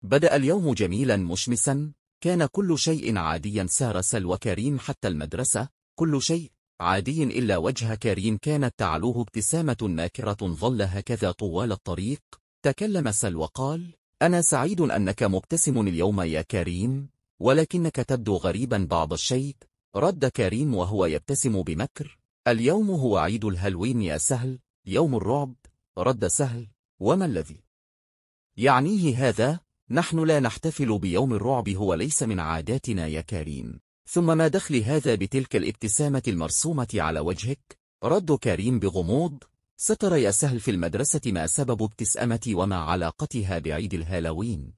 بدأ اليوم جميلا مشمسا، كان كل شيء عاديا. سار سلوى كريم حتى المدرسة، كل شيء عادي إلا وجه كريم كانت تعلوه ابتسامة ناكرة. ظل هكذا طوال الطريق. تكلم سلوى قال: أنا سعيد أنك مبتسم اليوم يا كريم، ولكنك تبدو غريبا بعض الشيء. رد كريم وهو يبتسم بمكر: اليوم هو عيد الهالوين يا سهل، يوم الرعب. رد سهل: وما الذي يعنيه هذا؟ نحن لا نحتفل بيوم الرعب، هو ليس من عاداتنا يا كريم. ثم ما دخل هذا بتلك الابتسامة المرسومة على وجهك؟ رد كريم بغموض: سترى يا سهل في المدرسة ما سبب ابتسامتي وما علاقتها بعيد الهالوين؟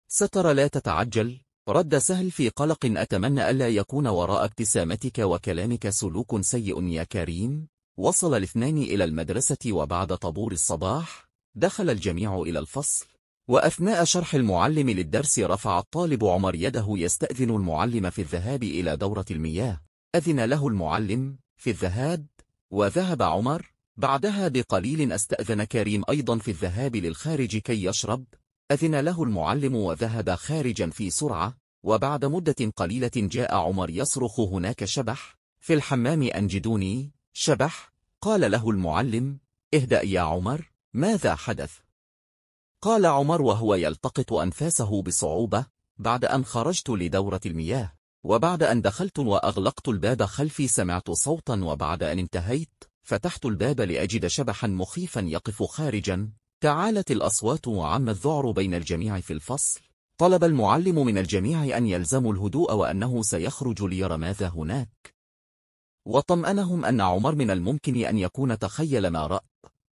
سترى لا تتعجل. رد سهل في قلق: أتمنى ألا يكون وراء ابتسامتك وكلامك سلوك سيء يا كريم. وصل الاثنان إلى المدرسة، وبعد طابور الصباح دخل الجميع إلى الفصل. وأثناء شرح المعلم للدرس رفع الطالب عمر يده يستأذن المعلم في الذهاب إلى دورة المياه. أذن له المعلم في الذهاب وذهب عمر. بعدها بقليل استأذن كريم أيضا في الذهاب للخارج كي يشرب. أذن له المعلم وذهب خارجا في سرعة. وبعد مدة قليلة جاء عمر يصرخ: هناك شبح في الحمام، أنجدوني. شبح؟ قال له المعلم. اهدأ يا عمر، ماذا حدث؟ قال عمر وهو يلتقط أنفاسه بصعوبة: بعد أن خرجت لدورة المياه، وبعد أن دخلت وأغلقت الباب خلفي سمعت صوتا، وبعد أن انتهيت فتحت الباب لأجد شبحا مخيفا يقف خارجا. تعالت الأصوات وعم الذعر بين الجميع في الفصل. طلب المعلم من الجميع أن يلزموا الهدوء وأنه سيخرج ليرى ماذا هناك، وطمأنهم أن عمر من الممكن أن يكون تخيل ما رأى.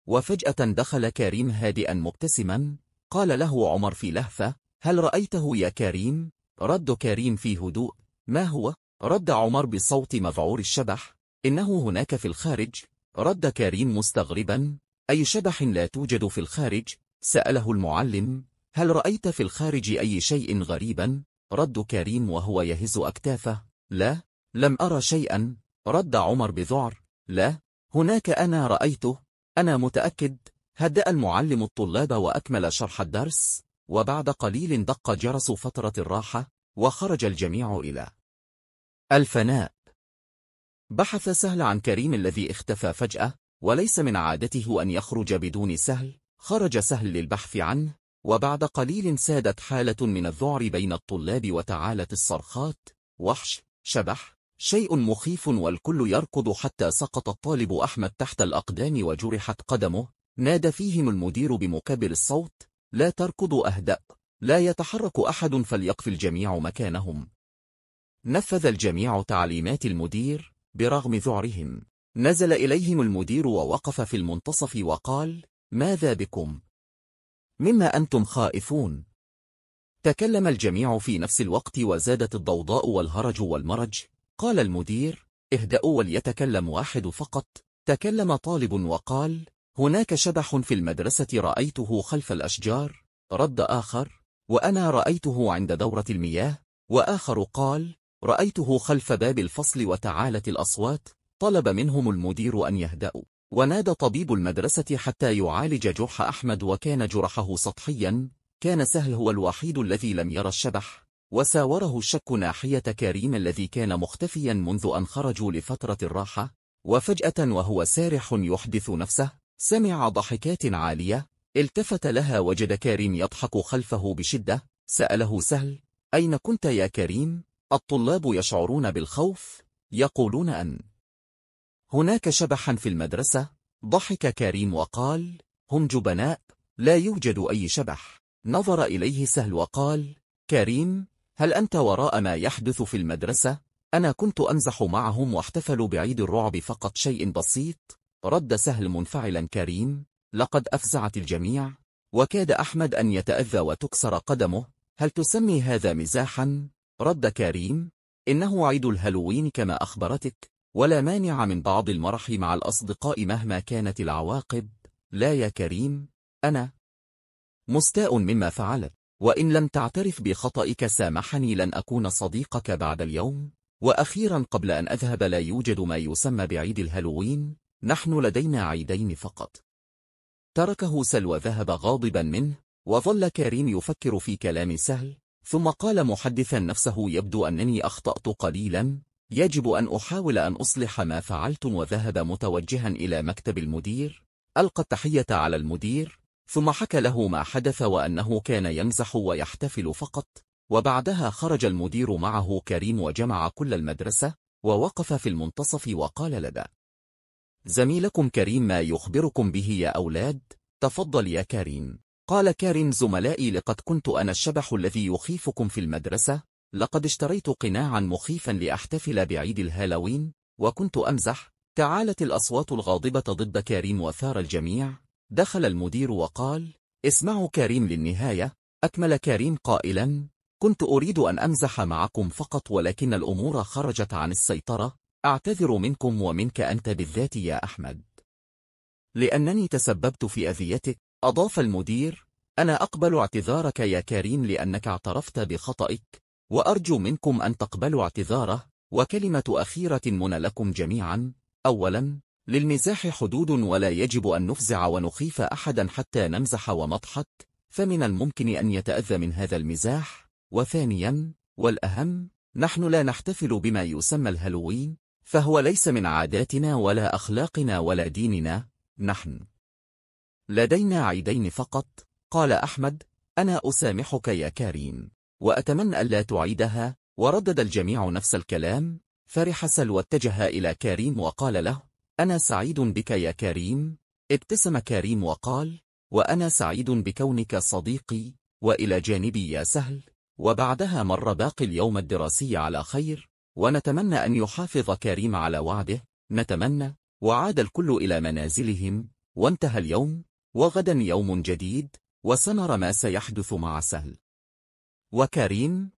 وفجأة دخل كريم هادئا مبتسما. قال له عمر في لهفة: هل رأيته يا كريم؟ رد كريم في هدوء: ما هو؟ رد عمر بصوت مذعور: الشبح، إنه هناك في الخارج. رد كريم مستغربا: أي شبح لا توجد في الخارج؟ سأله المعلم: هل رأيت في الخارج أي شيء غريبا؟ رد كريم وهو يهز أكتافه: لا، لم أرى شيئا. رد عمر بذعر: لا، هناك أنا رأيته، أنا متأكد. هدأ المعلم الطلاب وأكمل شرح الدرس. وبعد قليل دق جرس فترة الراحة، وخرج الجميع إلى الفناء. بحث سهل عن كريم الذي اختفى فجأة، وليس من عادته أن يخرج بدون سهل. خرج سهل للبحث عنه، وبعد قليل سادت حالة من الذعر بين الطلاب، وتعالت الصرخات: وحش، شبح، شيء مخيف. والكل يركض حتى سقط الطالب أحمد تحت الأقدام وجرحت قدمه. نادى فيهم المدير بمكبر الصوت: لا تركضوا، أهدأ، لا يتحرك أحد، فليقف الجميع مكانهم. نفذ الجميع تعليمات المدير برغم ذعرهم. نزل إليهم المدير ووقف في المنتصف وقال: ماذا بكم؟ مما أنتم خائفون؟ تكلم الجميع في نفس الوقت، وزادت الضوضاء والهرج والمرج. قال المدير: اهدأوا وليتكلم واحد فقط. تكلم طالب وقال: هناك شبح في المدرسة، رأيته خلف الأشجار. رد آخر: وأنا رأيته عند دورة المياه. وآخر قال: رأيته خلف باب الفصل. وتعالت الأصوات. طلب منهم المدير أن يهدأوا، ونادى طبيب المدرسة حتى يعالج جرح أحمد، وكان جرحه سطحيا. كان سهل هو الوحيد الذي لم يرى الشبح، وساوره الشك ناحية كريم الذي كان مختفيا منذ أن خرجوا لفترة الراحة. وفجأة وهو سارح يحدث نفسه، سمع ضحكات عالية. التفت لها، وجد كريم يضحك خلفه بشدة. سأله سهل: أين كنت يا كريم؟ الطلاب يشعرون بالخوف، يقولون أن هناك شبحا في المدرسة. ضحك كريم وقال: هم جبناء، لا يوجد أي شبح. نظر إليه سهل وقال: كريم، هل أنت وراء ما يحدث في المدرسة؟ أنا كنت أمزح معهم واحتفلوا بعيد الرعب فقط، شيء بسيط. رد سهل منفعلا: كريم، لقد أفزعت الجميع، وكاد أحمد أن يتأذى وتكسر قدمه. هل تسمي هذا مزاحا؟ رد كريم: إنه عيد الهالوين كما أخبرتك، ولا مانع من بعض المرح مع الأصدقاء مهما كانت العواقب. لا يا كريم، أنا مستاء مما فعلت، وإن لم تعترف بخطئك سامحني، لن أكون صديقك بعد اليوم. وأخيرا قبل أن أذهب، لا يوجد ما يسمى بعيد الهالوين، نحن لدينا عيدين فقط. تركه سلوى ذهب غاضبا منه. وظل كريم يفكر في كلام سهل، ثم قال محدثا نفسه: يبدو أنني أخطأت قليلا، يجب أن أحاول أن أصلح ما فعلت. وذهب متوجها إلى مكتب المدير، ألقى التحية على المدير، ثم حكى له ما حدث وأنه كان يمزح ويحتفل فقط. وبعدها خرج المدير معه كريم وجمع كل المدرسة، ووقف في المنتصف وقال: لدى زميلكم كريم ما يخبركم به يا أولاد، تفضل يا كريم. قال كريم: زملائي، لقد كنت أنا الشبح الذي يخيفكم في المدرسة. لقد اشتريت قناعا مخيفا لأحتفل بعيد الهالوين، وكنت أمزح. تعالت الأصوات الغاضبة ضد كريم وثار الجميع. دخل المدير وقال: اسمعوا كريم للنهاية. أكمل كريم قائلا: كنت أريد أن أمزح معكم فقط، ولكن الأمور خرجت عن السيطرة. أعتذر منكم ومنك أنت بالذات يا أحمد، لأنني تسببت في أذيتك. أضاف المدير: أنا أقبل اعتذارك يا كريم لأنك اعترفت بخطئك، وأرجو منكم أن تقبلوا اعتذاره. وكلمة أخيرة منى لكم جميعا. أولا، للمزاح حدود، ولا يجب أن نفزع ونخيف أحدا حتى نمزح ونضحك، فمن الممكن أن يتأذى من هذا المزاح. وثانيا، والأهم، نحن لا نحتفل بما يسمى الهالوين، فهو ليس من عاداتنا ولا أخلاقنا ولا ديننا. نحن لدينا عيدين فقط. قال أحمد: أنا أسامحك يا كريم، وأتمنى ألا تعيدها. وردد الجميع نفس الكلام. فرح سل واتجه إلى كريم وقال له: أنا سعيد بك يا كريم. ابتسم كريم وقال: وأنا سعيد بكونك صديقي وإلى جانبي يا سهل. وبعدها مر باقي اليوم الدراسي على خير، ونتمنى أن يحافظ كريم على وعده. نتمنى. وعاد الكل إلى منازلهم، وانتهى اليوم، وغدا يوم جديد، وسنرى ما سيحدث مع سهل وكريم.